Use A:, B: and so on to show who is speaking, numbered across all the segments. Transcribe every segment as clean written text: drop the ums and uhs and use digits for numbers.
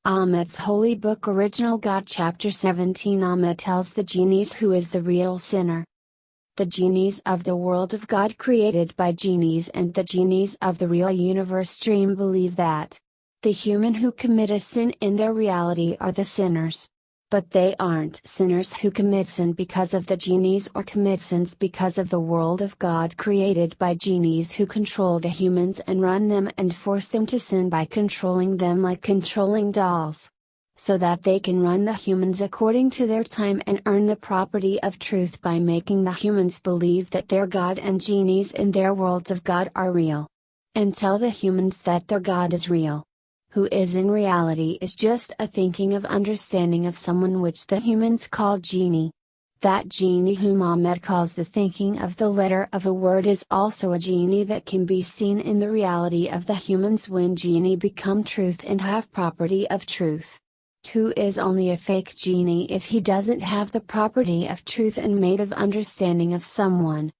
A: Ahmed's Holy Book Original God Chapter 17 Ahmed tells the genies who is the real sinner. The genies of the world of God created by genies and the genies of the real universe dream believe that the human who commit a sin in their reality are the sinners. But they aren't sinners who commit sin because of the genies or commit sins because of the world of God created by genies who control the humans and run them and force them to sin by controlling them like controlling dolls. So that they can run the humans according to their time and earn the property of truth by making the humans believe that their God and genies in their worlds of God are real. And tell the humans that their God is real. Who is in reality is just a thinking of understanding of someone which the humans call genie. That genie whom Ahmed calls the thinking of the letter of a word is also a genie that can be seen in the reality of the humans when genie become truth and have property of truth. Who is only a fake genie if he doesn't have the property of truth and made of understanding of someone.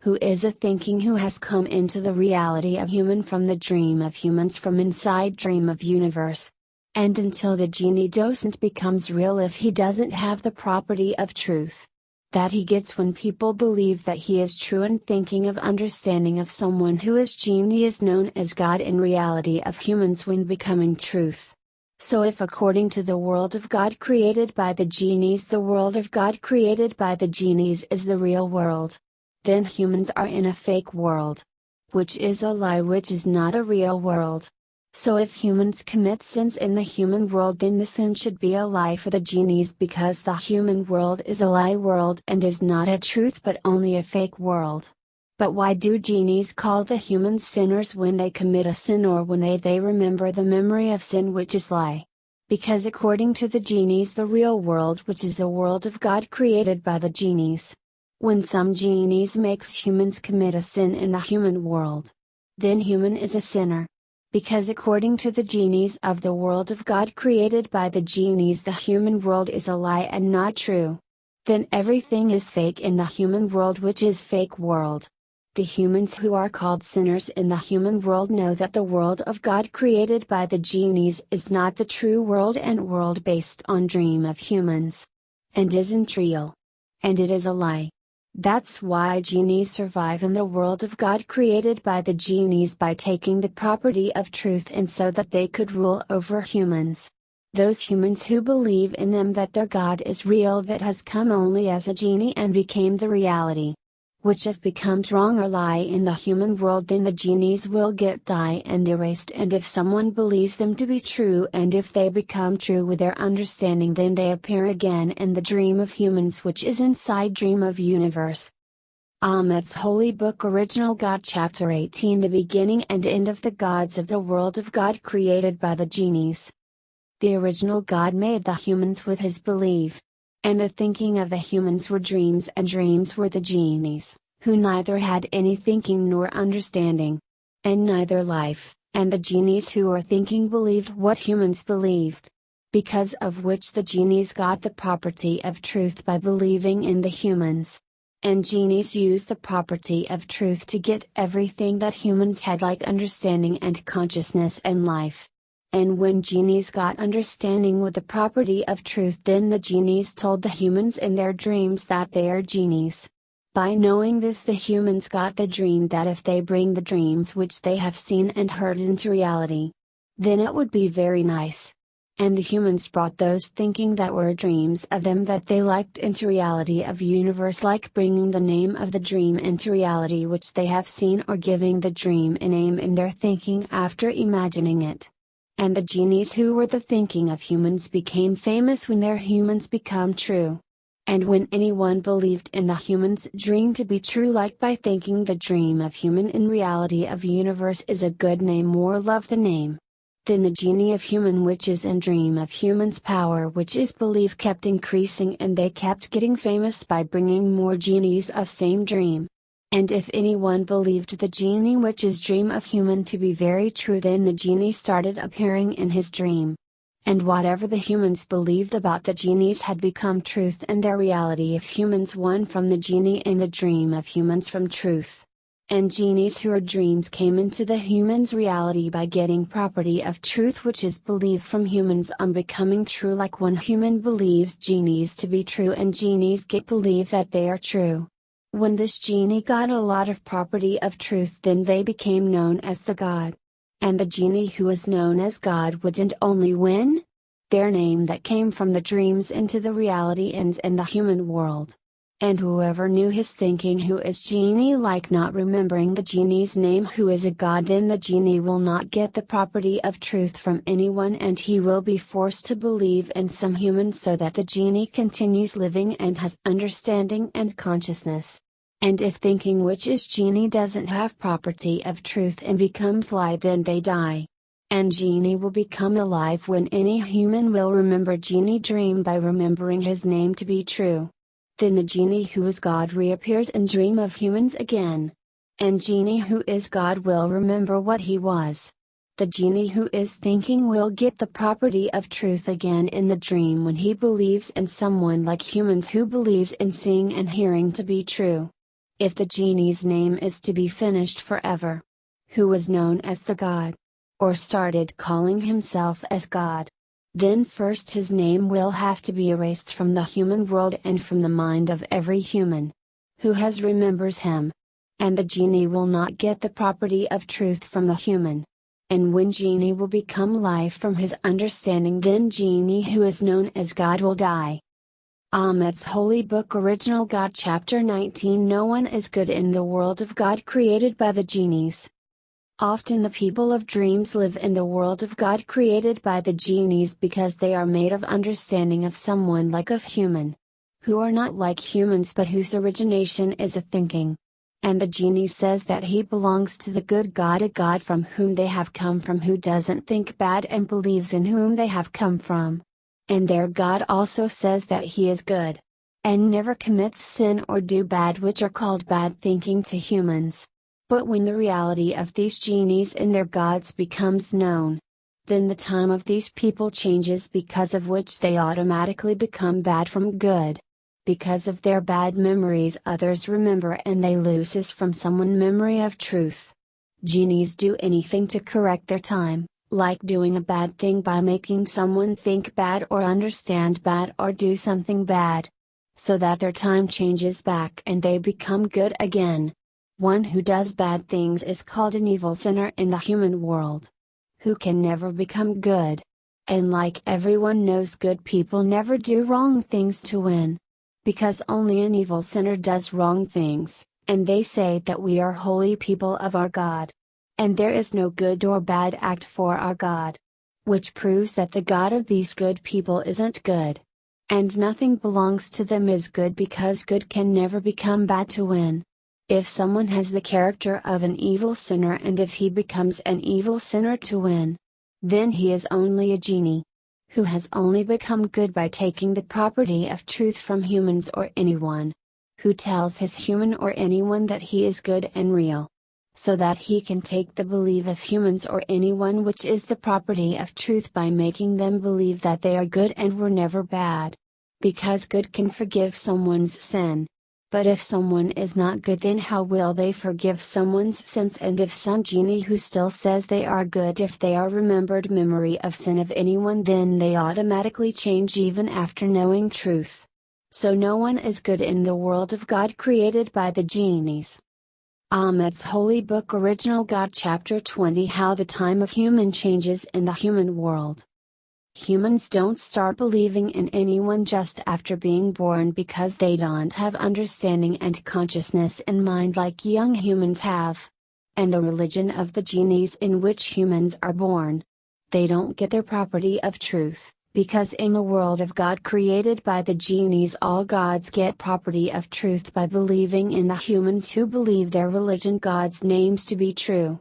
A: Who is a thinking who has come into the reality of human from the dream of humans from inside dream of universe. And until the genie doesn't becomes real if he doesn't have the property of truth. That he gets when people believe that he is true and thinking of understanding of someone who is genie is known as God in reality of humans when becoming truth. So if according to the world of God created by the genies the world of God created by the genies is the real world, then humans are in a fake world. Which is a lie which is not a real world. So if humans commit sins in the human world then the sin should be a lie for the genies because the human world is a lie world and is not a truth but only a fake world. But why do genies call the humans sinners when they commit a sin or when they remember the memory of sin which is lie? Because according to the genies the real world which is the world of God created by the genies. When some genies makes humans commit a sin in the human world, then human is a sinner. Because according to the genies of the world of God created by the genies the human world is a lie and not true. Then everything is fake in the human world which is fake world. The humans who are called sinners in the human world know that the world of God created by the genies is not the true world and world based on dream of humans. And isn't real. And it is a lie. That's why genies survive in the world of God created by the genies by taking the property of truth and so that they could rule over humans. Those humans who believe in them that their God is real that has come only as a genie and became the reality. Which if becomes wrong or lie in the human world then the genies will get die and erased and if someone believes them to be true and if they become true with their understanding then they appear again in the dream of humans which is inside dream of universe. Ahmed's Holy Book Original God Chapter 18 The beginning and end of the gods of the world of God created by the genies. The original God made the humans with his belief. And the thinking of the humans were dreams and dreams were the genies, who neither had any thinking nor understanding. And neither life, and the genies who were thinking believed what humans believed. Because of which the genies got the property of truth by believing in the humans. And genies use the property of truth to get everything that humans had like understanding and consciousness and life. And when genies got understanding with the property of truth then the genies told the humans in their dreams that they are genies. By knowing this the humans got the dream that if they bring the dreams which they have seen and heard into reality, then it would be very nice. And the humans brought those thinking that were dreams of them that they liked into reality of universe like bringing the name of the dream into reality which they have seen or giving the dream a name in their thinking after imagining it. And the genies who were the thinking of humans became famous when their humans become true. And when anyone believed in the human's dream to be true like by thinking the dream of human in reality of universe is a good name or love the name. Then the genie of human which is in dream of humans power which is belief kept increasing and they kept getting famous by bringing more genies of same dream. And if anyone believed the genie which is dream of human to be very true then the genie started appearing in his dream. And whatever the humans believed about the genies had become truth and their reality if humans won from the genie in the dream of humans from truth. And genies who are dreams came into the human's reality by getting property of truth, which is believed from humans on becoming true, like one human believes genies to be true and genies get believe that they are true. When this genie got a lot of property of truth, then they became known as the god. And the genie who was known as God wouldn't only win their name that came from the dreams into the reality ends in the human world. And whoever knew his thinking who is genie like not remembering the genie's name who is a god, then the genie will not get the property of truth from anyone, and he will be forced to believe in some human so that the genie continues living and has understanding and consciousness. And if thinking which is genie doesn't have property of truth and becomes lie, then they die. And genie will become alive when any human will remember genie dream by remembering his name to be true. Then the genie who is God reappears and dream of humans again. And genie who is God will remember what he was. The genie who is thinking will get the property of truth again in the dream when he believes in someone like humans who believes in seeing and hearing to be true. If the genie's name is to be finished forever, who was known as the God, or started calling himself as God, then first his name will have to be erased from the human world and from the mind of every human who has remembers him. And the genie will not get the property of truth from the human. And when genie will become life from his understanding, then genie who is known as God will die. Ahmed's Holy Book Original God Chapter 19 No one is good in the world of God created by the genies. Often the people of dreams live in the world of God created by the genies because they are made of understanding of someone like of human, who are not like humans but whose origination is a thinking. And the genie says that he belongs to the good God, a God from whom they have come from, who doesn't think bad and believes in whom they have come from. And their God also says that he is good, and never commits sin or do bad, which are called bad thinking to humans. But when the reality of these genies and their gods becomes known, then the time of these people changes, because of which they automatically become bad from good. Because of their bad memories others remember and they loses from someone memory of truth. Genies do anything to correct their time, like doing a bad thing by making someone think bad or understand bad or do something bad, so that their time changes back and they become good again. One who does bad things is called an evil sinner in the human world, who can never become good. And like everyone knows, good people never do wrong things to win. Because only an evil sinner does wrong things, and they say that we are holy people of our God. And there is no good or bad act for our God. Which proves that the God of these good people isn't good. And nothing belongs to them is good, because good can never become bad to win. If someone has the character of an evil sinner and if he becomes an evil sinner to win, then he is only a genie, who has only become good by taking the property of truth from humans or anyone, who tells his human or anyone that he is good and real, so that he can take the belief of humans or anyone which is the property of truth by making them believe that they are good and were never bad. Because good can forgive someone's sin. But if someone is not good, then how will they forgive someone's sins? And if some genie who still says they are good, if they are remembered memory of sin of anyone, then they automatically change even after knowing truth. So no one is good in the world of God created by the genies. Ahmed's Holy Book Original God Chapter 20 How the time of human changes in the human world. Humans don't start believing in anyone just after being born, because they don't have understanding and consciousness in mind like young humans have. And the religion of the genies in which humans are born, they don't get their property of truth, because in the world of God created by the genies all gods get property of truth by believing in the humans who believe their religion God's names to be true.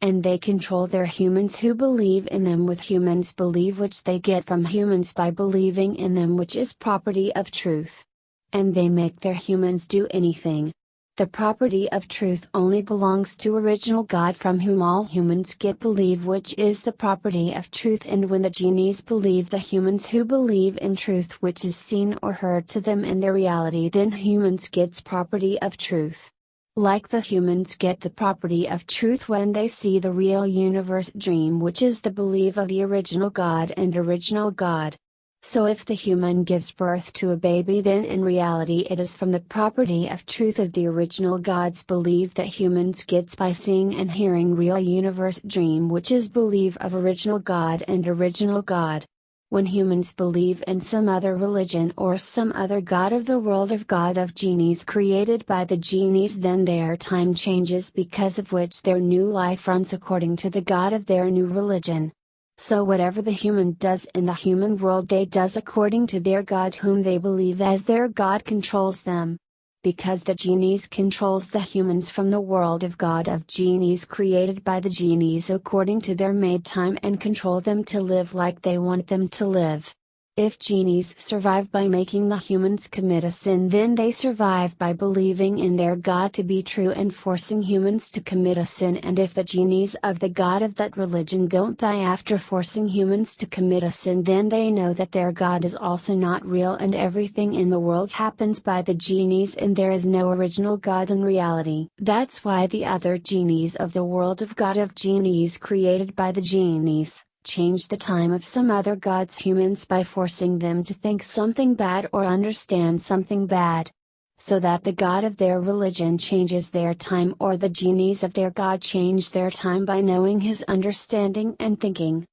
A: And they control their humans who believe in them with humans' belief which they get from humans by believing in them, which is property of truth. And they make their humans do anything. The property of truth only belongs to original God from whom all humans get believe, which is the property of truth. And when the genies believe the humans who believe in truth which is seen or heard to them in their reality, then humans gets property of truth. Like the humans get the property of truth when they see the real universe dream, which is the belief of the original God and original God. So if the human gives birth to a baby, then in reality it is from the property of truth of the original God's belief that humans gets by seeing and hearing real universe dream, which is belief of original God and original God. When humans believe in some other religion or some other god of the world of God of genies created by the genies, then their time changes, because of which their new life runs according to the god of their new religion. So whatever the human does in the human world, they does according to their god whom they believe as their god controls them. Because the genies controls the humans from the world of God of genies created by the genies according to their made time, and control them to live like they want them to live. If genies survive by making the humans commit a sin, then they survive by believing in their God to be true and forcing humans to commit a sin. And if the genies of the God of that religion don't die after forcing humans to commit a sin, then they know that their God is also not real, and everything in the world happens by the genies, and there is no original God in reality. That's why the other genies of the world of God of genies created by the genies change the time of some other gods humans by forcing them to think something bad or understand something bad. So that the god of their religion changes their time, or the genies of their god change their time by knowing his understanding and thinking.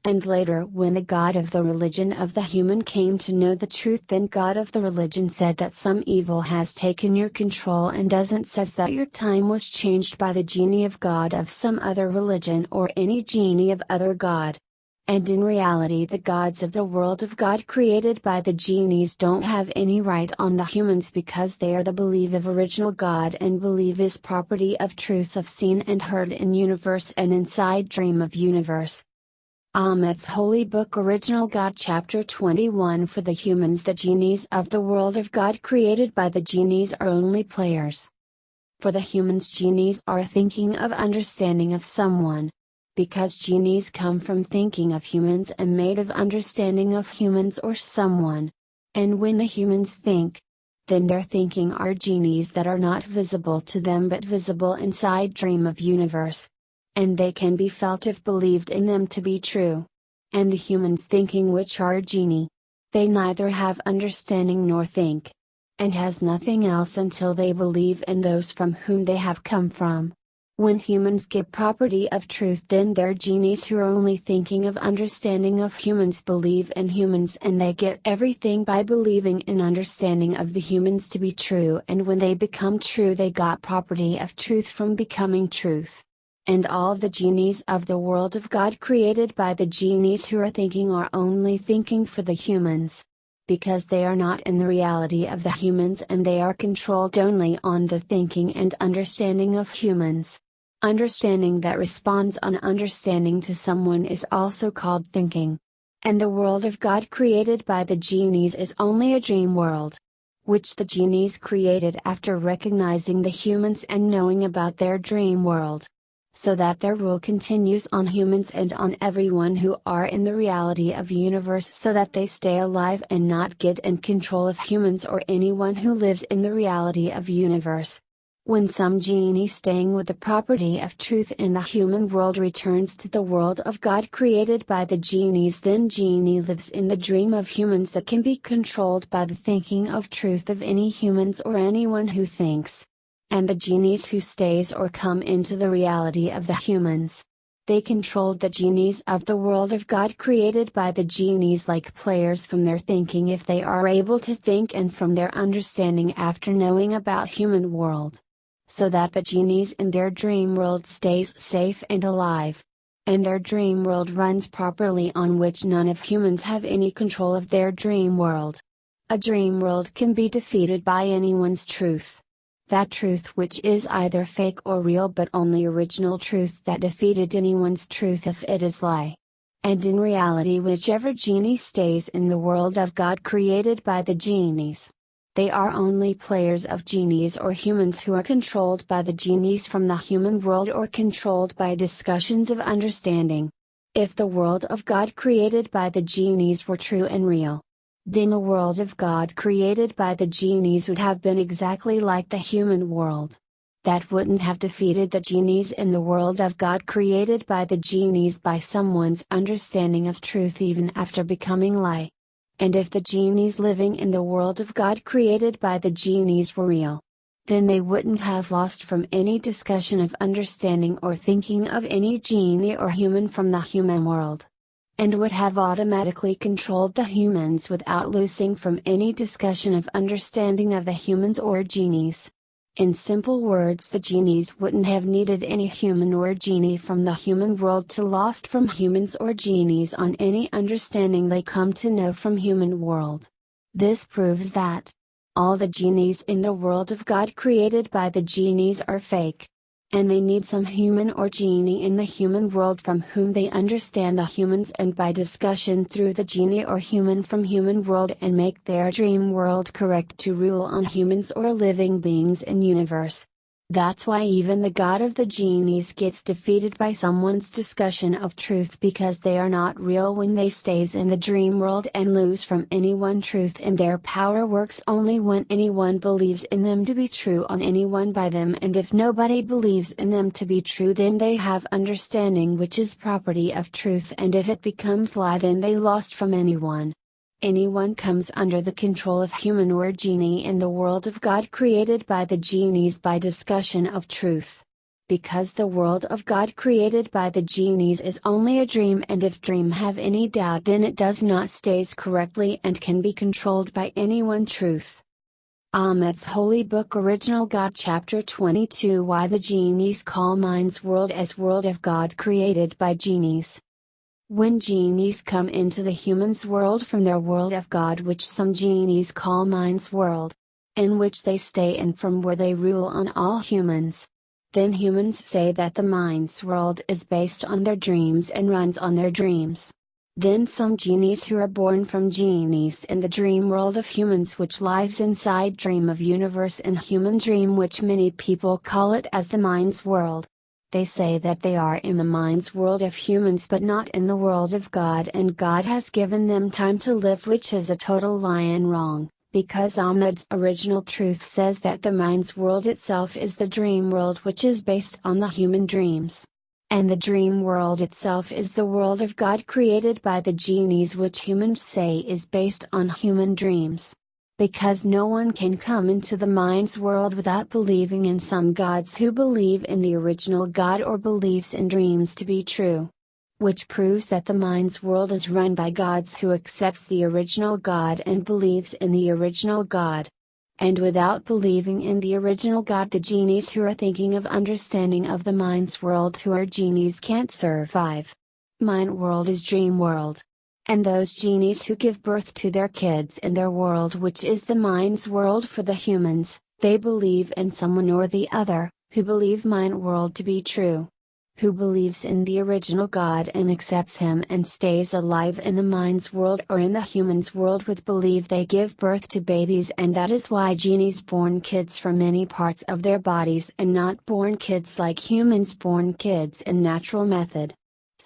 A: And later, when the god of the religion of the human came to know the truth, then god of the religion said that some evil has taken your control, and doesn't says that your time was changed by the genie of god of some other religion or any genie of other god. And in reality the gods of the world of God created by the genies don't have any right on the humans, because they are the belief of original God, and belief is property of truth of seen and heard in universe and inside dream of universe. Ahmet's Holy Book Original God Chapter 21. For the humans, the genies of the world of God created by the genies are only players. For the humans, genies are thinking of understanding of someone. Because genies come from thinking of humans and made of understanding of humans or someone. And when the humans think, then their thinking are genies that are not visible to them but visible inside dream of universe. And they can be felt if believed in them to be true. And the humans thinking, which are genie, they neither have understanding nor think. And has nothing else until they believe in those from whom they have come from. When humans get property of truth, then their genies who are only thinking of understanding of humans believe in humans, and they get everything by believing in understanding of the humans to be true, and when they become true they got property of truth from becoming truth. And all the genies of the world of God created by the genies who are thinking are only thinking for the humans. Because they are not in the reality of the humans, and they are controlled only on the thinking and understanding of humans. Understanding that responds on understanding to someone is also called thinking. And the world of God created by the genies is only a dream world, which the genies created after recognizing the humans and knowing about their dream world. So that their rule continues on humans and on everyone who are in the reality of universe, so that they stay alive and not get in control of humans or anyone who lives in the reality of universe. When some genie staying with the property of truth in the human world returns to the world of God created by the genies, then genie lives in the dream of humans that can be controlled by the thinking of truth of any humans or anyone who thinks. And the genies who stays or come into the reality of the humans, they controlled the genies of the world of God created by the genies like players from their thinking, if they are able to think, and from their understanding after knowing about human world. So that the genies in their dream world stays safe and alive. And their dream world runs properly, on which none of humans have any control of their dream world. A dream world can be defeated by anyone's truth. That truth which is either fake or real, but only original truth that defeated anyone's truth if it is lie. And in reality, whichever genie stays in the world of God created by the genies, they are only players of genies or humans who are controlled by the genies from the human world, or controlled by discussions of understanding. If the world of God created by the genies were true and real, then the world of God created by the genies would have been exactly like the human world. That wouldn't have defeated the genies in the world of God created by the genies by someone's understanding of truth even after becoming lie. And if the genies living in the world of God created by the genies were real, then they wouldn't have lost from any discussion of understanding or thinking of any genie or human from the human world, and would have automatically controlled the humans without losing from any discussion of understanding of the humans or genies. In simple words, the genies wouldn't have needed any human or genie from the human world to lost from humans or genies on any understanding they come to know from human world. This proves that all the genies in the world of God created by the genies are fake, and they need some human or genie in the human world from whom they understand the humans and by discussion through the genie or human from human world and make their dream world correct to rule on humans or living beings in universe. That's why even the God of the genies gets defeated by someone's discussion of truth, because they are not real when they stays in the dream world and lose from anyone truth, and their power works only when anyone believes in them to be true on anyone by them, and if nobody believes in them to be true then they have understanding which is property of truth, and if it becomes lie then they lost from anyone. Anyone comes under the control of human or genie in the world of God created by the genies by discussion of truth. Because the world of God created by the genies is only a dream, and if dream have any doubt then it does not stays correctly and can be controlled by anyone truth. Ahmed's Holy Book Original God Chapter 22 Why the Genies Call Mind's World as World of God Created by Genies. When genies come into the human's world from their world of God, which some genies call mind's world, in which they stay and from where they rule on all humans, then humans say that the mind's world is based on their dreams and runs on their dreams. Then some genies who are born from genies in the dream world of humans, which lives inside dream of universe and human dream, which many people call it as the mind's world. They say that they are in the mind's world of humans but not in the world of God, and God has given them time to live, which is a total lie and wrong, because Ahmed's original truth says that the mind's world itself is the dream world, which is based on the human dreams. And the dream world itself is the world of God created by the genies, which humans say is based on human dreams. Because no one can come into the mind's world without believing in some gods who believe in the original God or believes in dreams to be true. Which proves that the mind's world is run by gods who accepts the original God and believes in the original God. And without believing in the original God, the genies who are thinking of understanding of the mind's world, who are genies, can't survive. Mind world is dream world. And those genies who give birth to their kids in their world, which is the mind's world for the humans, they believe in someone or the other, who believe mind world to be true. Who believes in the original God and accepts him and stays alive in the mind's world or in the human's world with belief. They give birth to babies, and that is why genies born kids from many parts of their bodies and not born kids like humans born kids in natural method.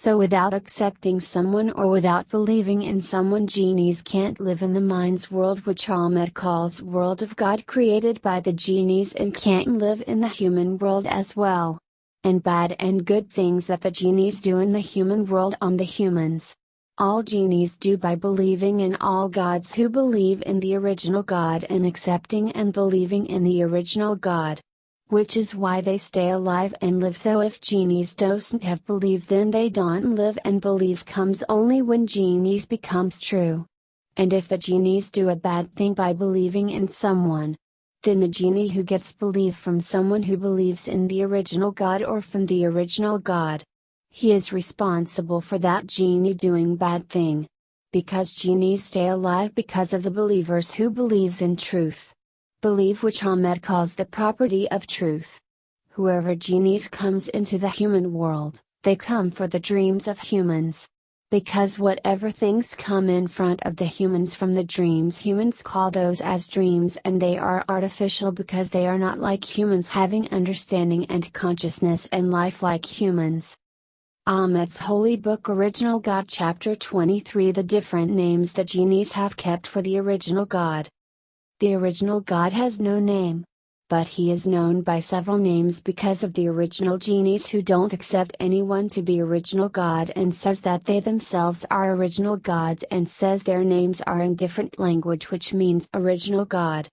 A: So without accepting someone or without believing in someone, genies can't live in the mind's world, which Ahmed calls world of God created by the genies, and can't live in the human world as well. And bad and good things that the genies do in the human world on the humans, all genies do by believing in all gods who believe in the original God and accepting and believing in the original God. Which is why they stay alive and live. So if genies don't have belief, then they don't live, and belief comes only when genies becomes true. And if the genies do a bad thing by believing in someone, then the genie who gets belief from someone who believes in the original God or from the original God, he is responsible for that genie doing bad thing. Because genies stay alive because of the believers who believes in truth. Belief, which Ahmed calls the property of truth. Whoever genies comes into the human world, they come for the dreams of humans. Because whatever things come in front of the humans from the dreams, humans call those as dreams, and they are artificial because they are not like humans, having understanding and consciousness and life like humans. Ahmed's Holy Book Original God Chapter 23 The different names the genies have kept for the original God. The original God has no name. but he is known by several names because of the original genies who don't accept anyone to be original God and says that they themselves are original gods and says their names are in different language which means original God.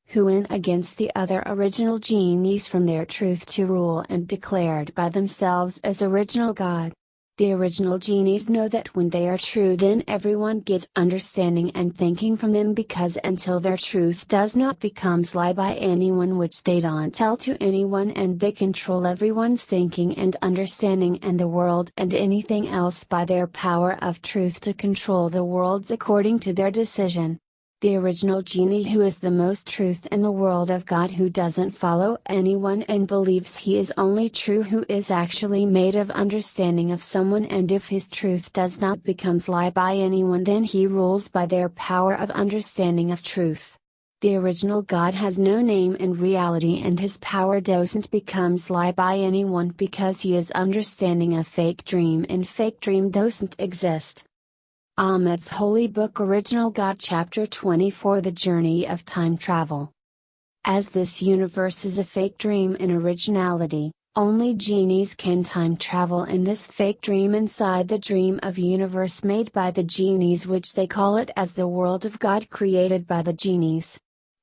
A: Who went against the other original genies from their truth to rule and declared by themselves as original God. The original genies know that when they are true then everyone gets understanding and thinking from them, because until their truth does not become lie by anyone which they don't tell to anyone, and they control everyone's thinking and understanding and the world and anything else by their power of truth to control the worlds according to their decision. The original genie who is the most truth in the world of God, who doesn't follow anyone and believes he is only true, who is actually made of understanding of someone, and if his truth does not become lie by anyone then he rules by their power of understanding of truth. The original God has no name in reality and his power doesn't become lie by anyone because he is understanding a fake dream and fake dream doesn't exist. Ahmed's Holy Book Original God Chapter 24 The Journey of Time Travel. As this universe is a fake dream in originality, only genies can time travel in this fake dream inside the dream of universe made by the genies, which they call it as the world of God created by the genies.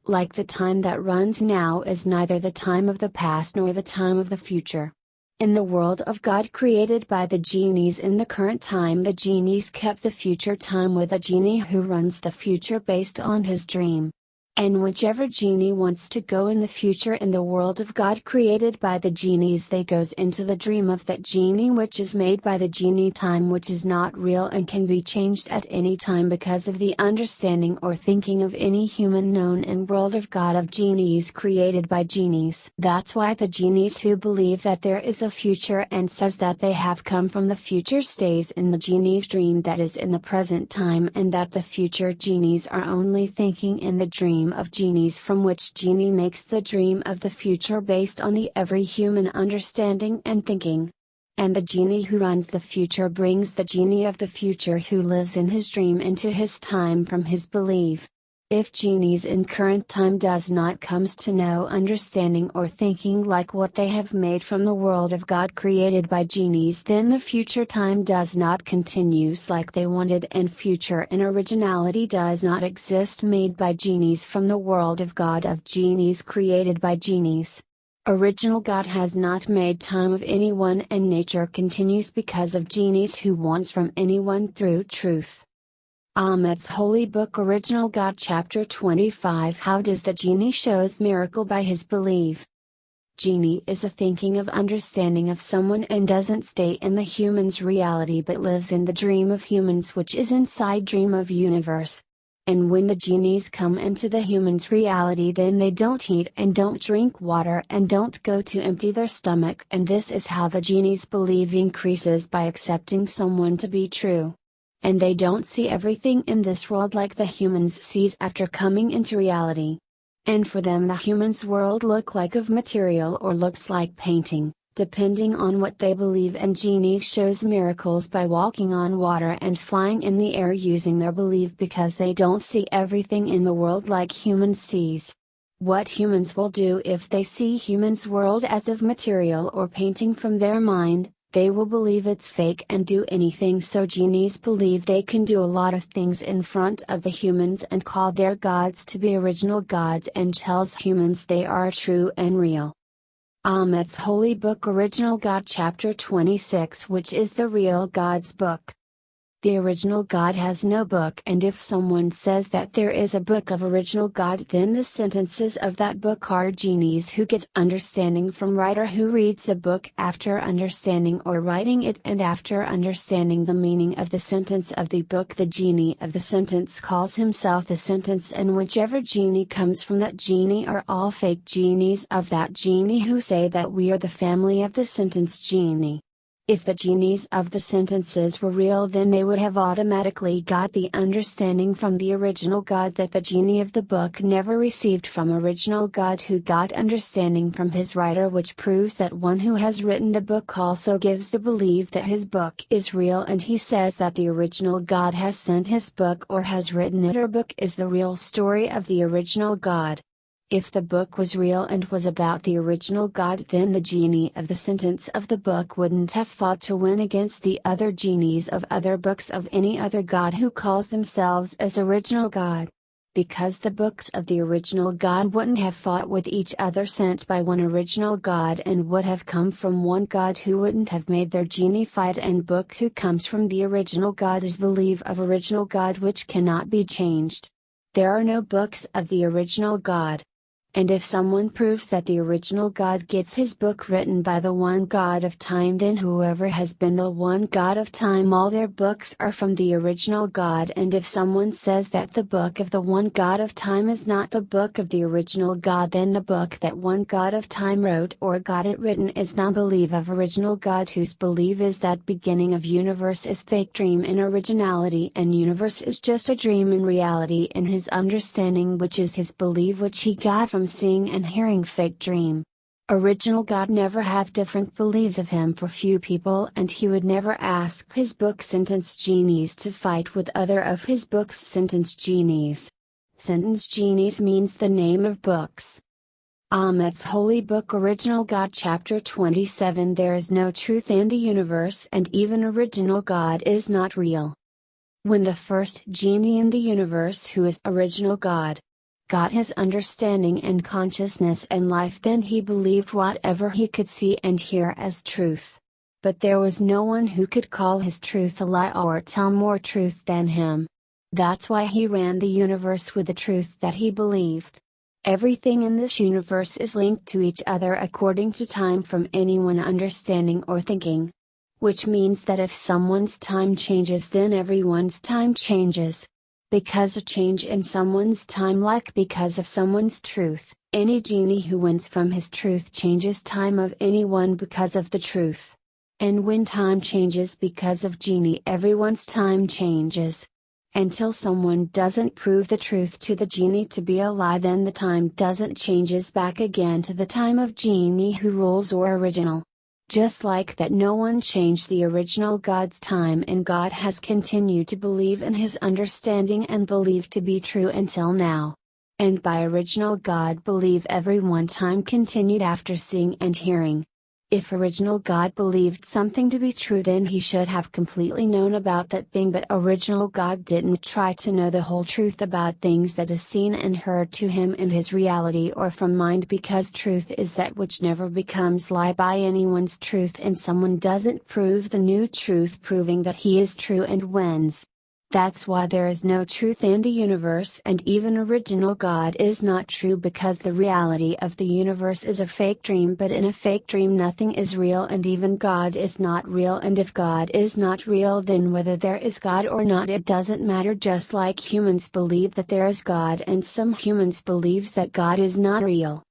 A: Like the time that runs now is neither the time of the past nor the time of the future. In the world of God created by the genies in the current time, the genies kept the future time with a genie who runs the future based on his dream. And whichever genie wants to go in the future in the world of God created by the genies, they goes into the dream of that genie, which is made by the genie time, which is not real and can be changed at any time because of the understanding or thinking of any human known in world of God of genies created by genies. That's why the genies who believe that there is a future and says that they have come from the future stays in the genie's dream that is in the present time, and that the future genies are only thinking in the dream of genies, from which genie makes the dream of the future based on the every human understanding and thinking. And the genie who runs the future brings the genie of the future who lives in his dream into his time from his belief. If genies in current time does not comes to no understanding or thinking like what they have made from the world of God created by genies, then the future time does not continues like they wanted, and future in originality does not exist made by genies from the world of God of genies created by genies. Original God has not made time of anyone, and nature continues because of genies who wants from anyone through truth. Ahmed's Holy Book Original God Chapter 25 How does the genie shows miracle by his belief? Genie is a thinking of understanding of someone and doesn't stay in the human's reality but lives in the dream of humans, which is inside dream of universe. And when the genies come into the human's reality, then they don't eat and don't drink water and don't go to empty their stomach, and this is how the genies believe increases by accepting someone to be true. And they don't see everything in this world like the humans sees after coming into reality. And for them the humans world look like of material or looks like painting, depending on what they believe, and genies shows miracles by walking on water and flying in the air using their belief, because they don't see everything in the world like humans sees. What humans will do if they see humans world as of material or painting from their mind, they will believe it's fake and do anything. So genies believe they can do a lot of things in front of the humans and call their gods to be original gods and tells humans they are true and real. Ahmed's Holy Book Original God Chapter 26, which is the real God's book. The original God has no book, and if someone says that there is a book of original God, then the sentences of that book are genies who gets understanding from writer who reads the book after understanding or writing it, and after understanding the meaning of the sentence of the book, the genie of the sentence calls himself the sentence, and whichever genie comes from that genie are all fake genies of that genie who say that we are the family of the sentence genie. If the genies of the sentences were real, then they would have automatically got the understanding from the original God that the genie of the book never received from original God, who got understanding from his writer, which proves that one who has written the book also gives the belief that his book is real, and he says that the original God has sent his book or has written it, or book is the real story of the original God. If the book was real and was about the original God, then the genie of the sentence of the book wouldn't have fought to win against the other genies of other books of any other God who calls themselves as original God. Because the books of the original God wouldn't have fought with each other sent by one original God and would have come from one God who wouldn't have made their genie fight, and book who comes from the original God is believe of original God which cannot be changed. There are no books of the original God. And if someone proves that the original God gets his book written by the one God of time, then whoever has been the one God of time, all their books are from the original God. And if someone says that the book of the one God of time is not the book of the original God, then the book that one God of time wrote or got it written is not belief of original God, whose belief is that beginning of universe is fake dream in originality, and universe is just a dream in reality in his understanding, which is his belief which he got from seeing and hearing fake dream. Original God never have different beliefs of him for few people, and he would never ask his book sentence genies to fight with other of his book's sentence genies. Sentence genies means the name of books. Ahmet's Holy Book, Original God, Chapter 27. There is no truth in the universe, and even original God is not real. When the first genie in the universe, who is original God, got his understanding and consciousness and life, then he believed whatever he could see and hear as truth. But there was no one who could call his truth a lie or tell more truth than him. That's why he ran the universe with the truth that he believed. Everything in this universe is linked to each other according to time from anyone understanding or thinking. Which means that if someone's time changes, then everyone's time changes. Because a change in someone's time, like because of someone's truth, any genie who wins from his truth changes time of anyone because of the truth. And when time changes because of genie, everyone's time changes. Until someone doesn't prove the truth to the genie to be a lie, then the time doesn't changes back again to the time of genie who rules or original. Just like that, no one changed the original God's time, and God has continued to believe in his understanding and believe to be true until now. And by original God believe everyone time continued after seeing and hearing. If original God believed something to be true, then he should have completely known about that thing, but original God didn't try to know the whole truth about things that is seen and heard to him in his reality or from mind, because truth is that which never becomes lie by anyone's truth, and someone doesn't prove the new truth proving that he is true and wins. That's why there is no truth in the universe, and even original God is not true, because the reality of the universe is a fake dream, but in a fake dream nothing is real, and even God is not real. And if God is not real, then whether there is God or not, it doesn't matter. Just like humans believe that there is God, and some humans believes that God is not real.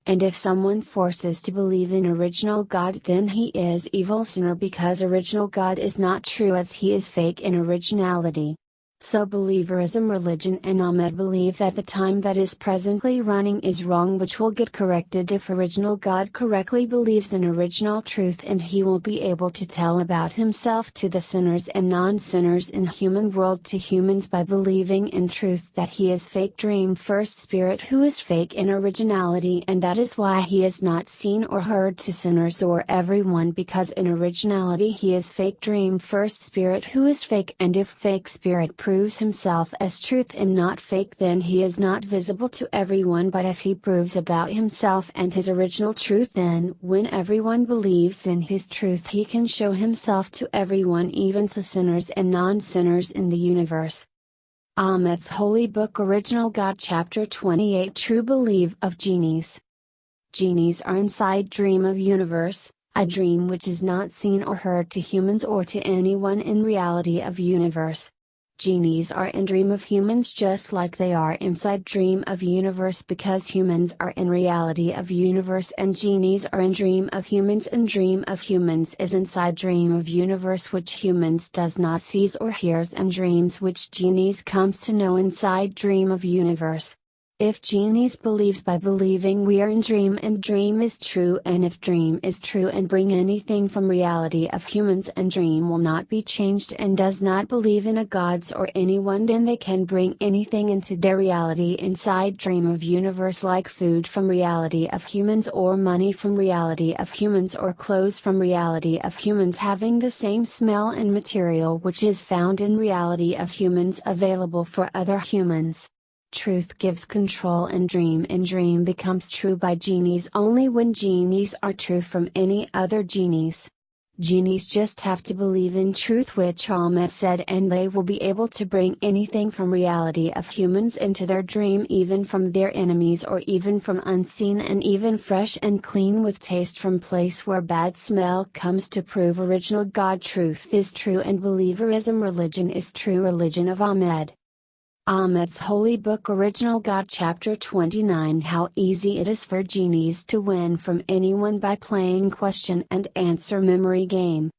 A: And if someone forces to believe in original God, then he is evil sinner, because original God is not true, as he is fake in originality. So believerism religion and Ahmed believe that the time that is presently running is wrong, which will get corrected if original God correctly believes in original truth, and he will be able to tell about himself to the sinners and non-sinners in human world, to humans, by believing in truth that he is fake dream first spirit who is fake in originality, and that is why he is not seen or heard to sinners or everyone, because in originality he is fake dream first spirit who is fake. And if fake spirit proves himself as truth and not fake, then he is not visible to everyone, but if he proves about himself and his original truth, then when everyone believes in his truth, he can show himself to everyone, even to sinners and non-sinners in the universe. Ahmed's Holy Book, Original God, Chapter 28. True Belief of Genies. Genies are inside dream of universe, a dream which is not seen or heard to humans or to anyone in reality of universe. Genies are in dream of humans just like they are inside dream of universe, because humans are in reality of universe and genies are in dream of humans, and dream of humans is inside dream of universe, which humans does not sees or hears, and dreams which genies comes to know inside dream of universe. If genies believes by believing we are in dream and dream is true, and if dream is true and bring anything from reality of humans and dream will not be changed and does not believe in a gods or anyone, then they can bring anything into their reality inside dream of universe, like food from reality of humans or money from reality of humans or clothes from reality of humans having the same smell and material which is found in reality of humans available for other humans. Truth gives control and dream becomes true by genies only when genies are true from any other genies. Genies just have to believe in truth, which Ahmed said, and they will be able to bring anything from reality of humans into their dream, even from their enemies or even from unseen and even fresh and clean with taste from place where bad smell comes, to prove original God. Truth is true and believerism religion is true religion of Ahmed. Ahmed's Holy Book Original God Chapter 29 How easy it is for genies to win from anyone by playing question and answer memory game.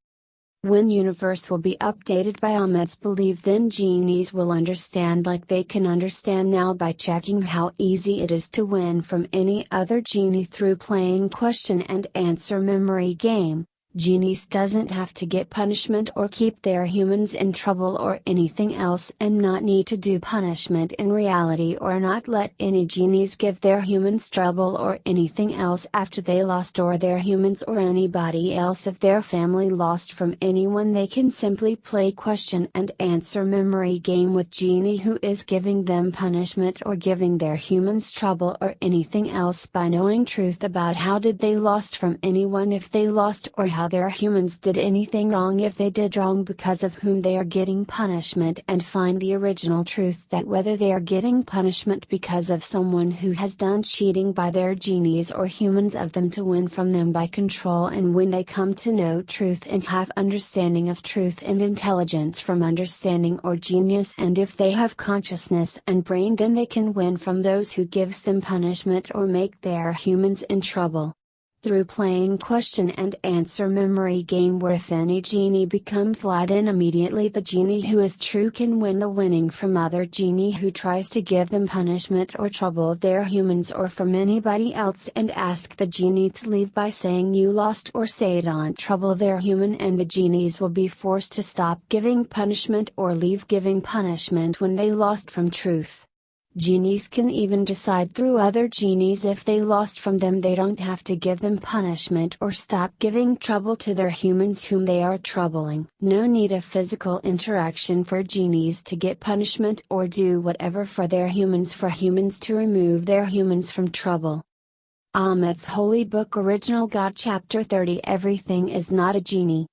A: When universe will be updated by Ahmed's belief, then genies will understand like they can understand now by checking how easy it is to win from any other genie through playing question and answer memory game. Genies doesn't have to get punishment or keep their humans in trouble or anything else, and not need to do punishment in reality or not let any genies give their humans trouble or anything else after they lost, or their humans or anybody else if their family lost from anyone. They can simply play question and answer memory game with genie who is giving them punishment or giving their humans trouble or anything else by knowing truth about how did they lost from anyone if they lost, or how their humans did anything wrong if they did wrong, because of whom they are getting punishment, and find the original truth that whether they are getting punishment because of someone who has done cheating by their genies or humans of them to win from them by control. And when they come to know truth and have understanding of truth and intelligence from understanding or genius, and if they have consciousness and brain, then they can win from those who gives them punishment or make their humans in trouble. Through playing question and answer memory game, where if any genie becomes lie, then immediately the genie who is true can win the winning from other genie who tries to give them punishment or trouble their humans, or from anybody else, and ask the genie to leave by saying you lost, or say don't trouble their human, and the genies will be forced to stop giving punishment or leave giving punishment when they lost from truth. Genies can even decide through other genies if they lost from them, they don't have to give them punishment or stop giving trouble to their humans whom they are troubling. No need of physical interaction for genies to get punishment or do whatever for their humans, for humans to remove their humans from trouble. Ahmed's Holy Book Original God Chapter 30 Everything is not a genie.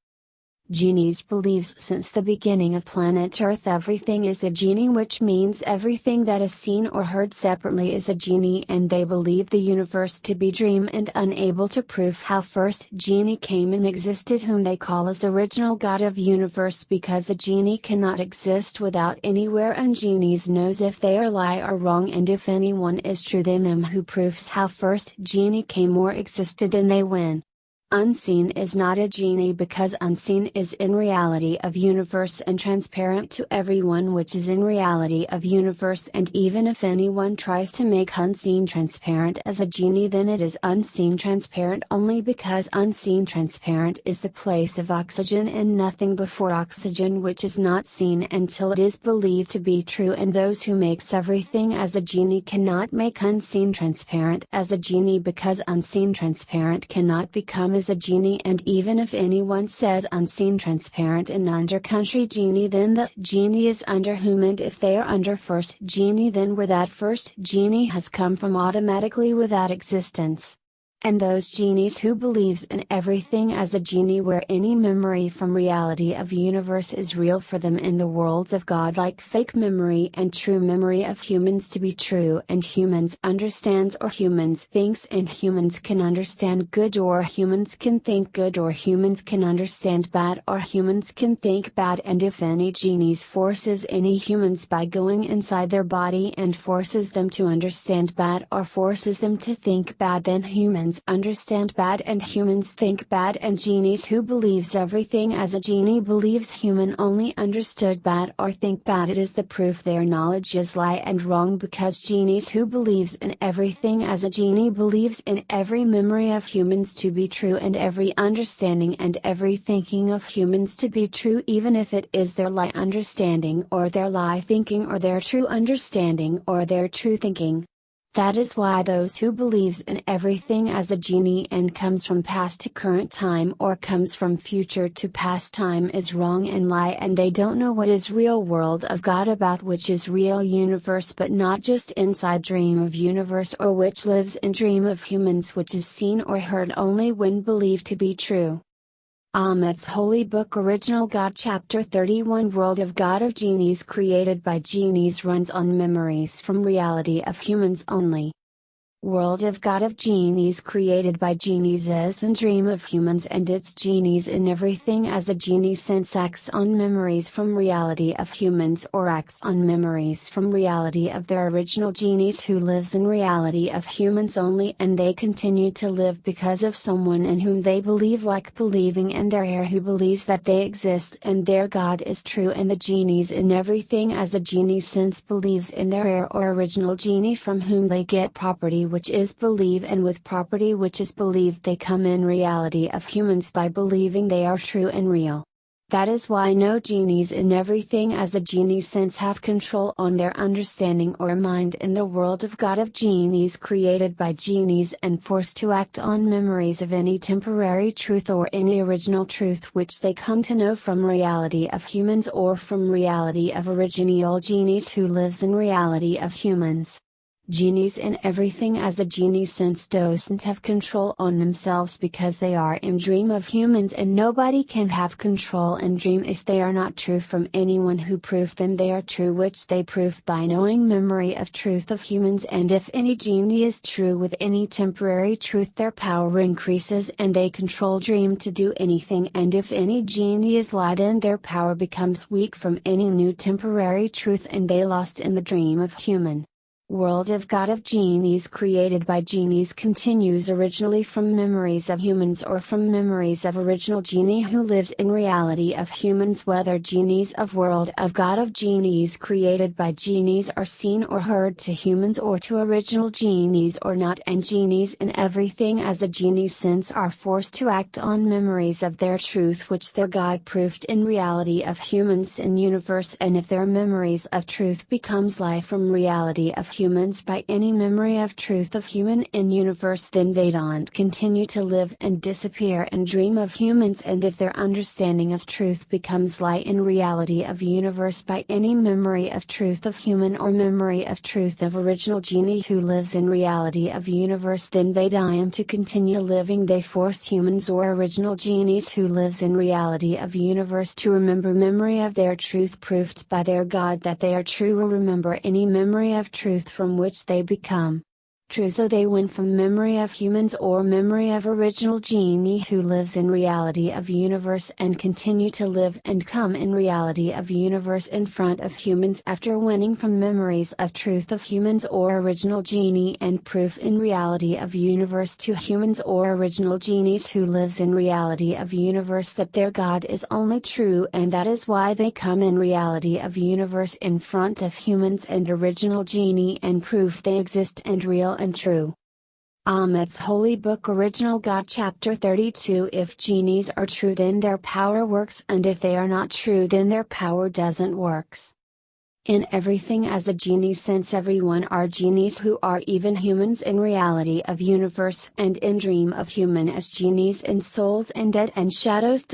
A: Genies believes since the beginning of planet Earth everything is a genie, which means everything that is seen or heard separately is a genie, and they believe the universe to be dream and unable to prove how first genie came and existed, whom they call as original God of universe, because a genie cannot exist without anywhere, and genies knows if they are lie or wrong, and if anyone is true then them who proves how first genie came or existed, and they win. Unseen is not a genie, because unseen is in reality of universe and transparent to everyone, which is in reality of universe, and even if anyone tries to make unseen transparent as a genie, then it is unseen transparent only, because unseen transparent is the place of oxygen and nothing before oxygen, which is not seen until it is believed to be true, and those who makes everything as a genie cannot make unseen transparent as a genie, because unseen transparent cannot become as a genie, and even if anyone says unseen transparent and under country genie, then that genie is under whom, and if they are under first genie, then where that first genie has come from automatically without existence. And those genies who believes in everything as a genie, where any memory from reality of universe is real for them in the worlds of God, like fake memory and true memory of humans to be true, and humans understands or humans thinks, and humans can understand good or humans can think good, or humans can understand bad or humans can think bad, and if any genies forces any humans by going inside their body and forces them to understand bad or forces them to think bad, then humans humans understand bad and humans think bad, and genies who believes everything as a genie believes human only understood bad or think bad. It is the proof their knowledge is lie and wrong, because genies who believes in everything as a genie believes in every memory of humans to be true and every understanding and every thinking of humans to be true, even if it is their lie understanding or their lie thinking or their true understanding or their true thinking. That is why those who believes in everything as a genie and comes from past to current time or comes from future to past time is wrong and lie, and they don't know what is real world of God, about which is real universe, but not just inside dream of universe, or which lives in dream of humans, which is seen or heard only when believed to be true. Ahmet's Holy Book Original God Chapter 31 World of God of Genies created by genies runs on memories from reality of humans only. World of God of Genies created by genies is in dream of humans and its genies in everything as a genie sense acts on memories from reality of humans or acts on memories from reality of their original genies who lives in reality of humans only, and they continue to live because of someone in whom they believe, like believing in their heir who believes that they exist and their God is true, and the genies in everything as a genie sense believes in their heir or original genie from whom they get property which is believe, and with property which is believed they come in reality of humans by believing they are true and real. That is why no genies in everything as a genie sense have control on their understanding or mind in the world of God of genies created by genies and forced to act on memories of any temporary truth or any original truth which they come to know from reality of humans or from reality of original genies who lives in reality of humans. Genies in everything as a genie sense doesn't have control on themselves because they are in dream of humans, and nobody can have control in dream if they are not true from anyone who proved them they are true, which they prove by knowing memory of truth of humans. And if any genie is true with any temporary truth, their power increases and they control dream to do anything, and if any genie is lie, then their power becomes weak from any new temporary truth and they lost in the dream of human. World of God of Genies created by genies continues originally from memories of humans or from memories of original genie who lives in reality of humans, whether genies of World of God of Genies created by genies are seen or heard to humans or to original genies or not, and genies in everything as a genie sense are forced to act on memories of their truth which their God proved in reality of humans in universe, and if their memories of truth becomes lie from reality of humans by any memory of truth of human in universe, then they don't continue to live and disappear and dream of humans, and if their understanding of truth becomes lie in reality of universe by any memory of truth of human or memory of truth of original genie who lives in reality of universe, then they die, and to continue living they force humans or original genies who lives in reality of universe to remember memory of their truth proved by their God that they are true, or remember any memory of truth from which they become true, so they win from memory of humans or memory of original genie who lives in reality of universe and continue to live and come in reality of universe in front of humans after winning from memories of truth of humans or original genie and proof in reality of universe to humans or original genies who lives in reality of universe that their God is only true, and that is why they come in reality of universe in front of humans and original genie and proof they exist and real and true. Ahmet's Holy Book Original God Chapter 32 If genies are true, then their power works, and if they are not true, then their power doesn't works. In everything as a genie sense, everyone are genies who are even humans in reality of universe and in dream of human as genies in souls and dead and shadows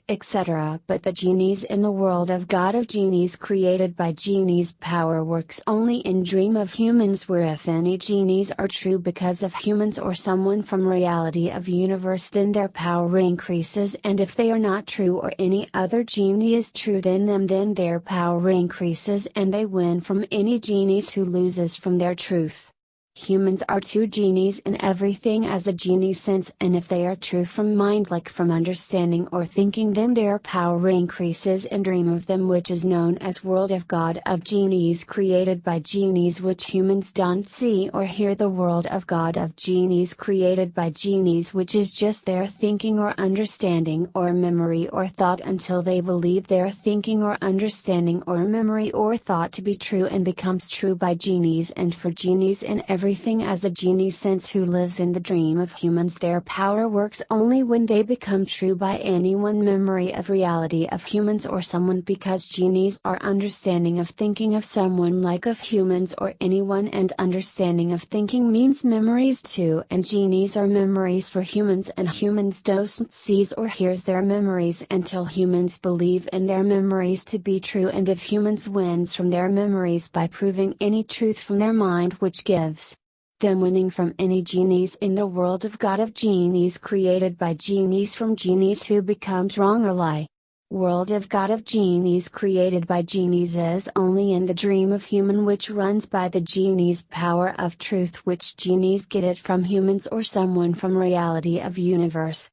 A: etc. But the genies in the world of God of genies created by genies power works only in dream of humans, where if any genies are true because of humans or someone from reality of universe, then their power increases, and if they are not true or any other genie is true than them, then their power increases and they win from any genies who loses from their truth. Humans are two genies in everything as a genie sense, and if they are true from mind like from understanding or thinking, then their power increases, and dream of them, which is known as world of God of genies created by genies, which humans don't see or hear. The world of God of genies created by genies, which is just their thinking or understanding or memory or thought, until they believe their thinking or understanding or memory or thought to be true, and becomes true by genies and for genies in everything as a genie sense who lives in the dream of humans. Their power works only when they become true by any one memory of reality of humans or someone, because genies are understanding of thinking of someone like of humans or anyone, and understanding of thinking means memories too, and genies are memories for humans, and humans don't sees or hears their memories until humans believe in their memories to be true, and if humans wins from their memories by proving any truth from their mind, which gives them winning from any genies in the world of God of genies created by genies from genies who becomes wrong or lie. World of God of genies created by genies is only in the dream of human, which runs by the genie's power of truth, which genies get it from humans or someone from reality of universe.